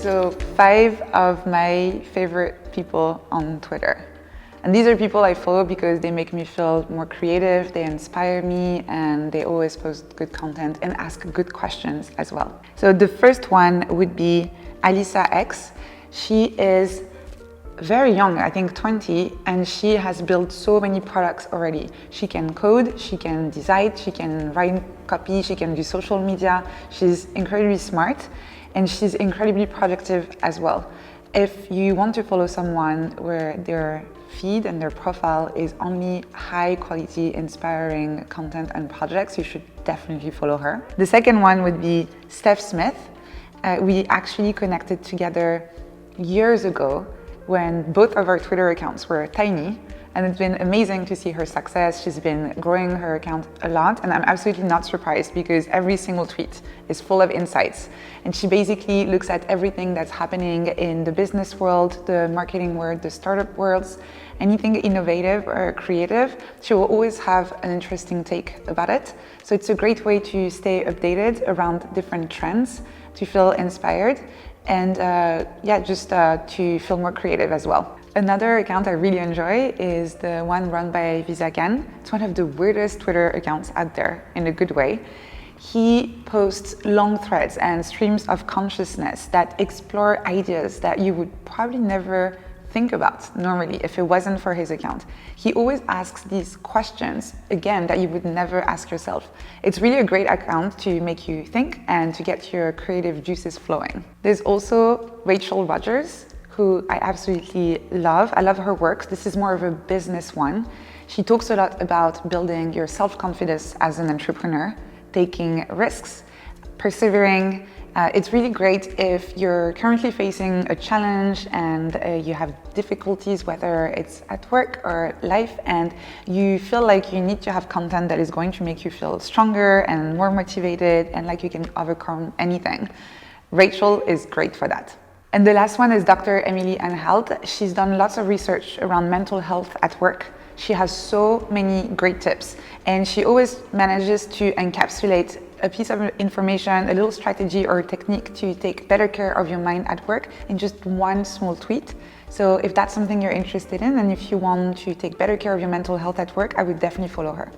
So 5 of my favorite people on Twitter. And these are people I follow because they make me feel more creative, they inspire me, and they always post good content and ask good questions as well. So the first one would be Alyssa X. She is very young, I think 20, and she has built so many products already. She can code, she can design, she can write copy, she can do social media. She's incredibly smart and she's incredibly productive as well. If you want to follow someone where their feed and their profile is only high quality, inspiring content and projects, you should definitely follow her. The second one would be Steph Smith. We actually connected together years ago when both of our Twitter accounts were tiny, and it's been amazing to see her success. She's been growing her account a lot, and I'm absolutely not surprised because every single tweet is full of insights. And she basically looks at everything that's happening in the business world, the marketing world, the startup worlds, anything innovative or creative. She will always have an interesting take about it. So it's a great way to stay updated around different trends, to feel inspired, and just to feel more creative as well. Another account I really enjoy is the one run by VisaKanv. It's one of the weirdest Twitter accounts out there in a good way. He posts long threads and streams of consciousness that explore ideas that you would probably never think about normally if it wasn't for his account. He always asks these questions, again, that you would never ask yourself. It's really a great account to make you think and to get your creative juices flowing. There's also Rodgers, who I absolutely love. I love her work. This is more of a business one. She talks a lot about building your self-confidence as an entrepreneur, taking risks, persevering. It's really great if you're currently facing a challenge and you have difficulties, whether it's at work or life, and you feel like you need to have content that is going to make you feel stronger and more motivated and like you can overcome anything. Rachel is great for that. And the last one is Dr. Anhalt. She's done lots of research around mental health at work. She has so many great tips, and she always manages to encapsulate a piece of information, a little strategy or technique to take better care of your mind at work in just one small tweet. So if that's something you're interested in, and if you want to take better care of your mental health at work, I would definitely follow her.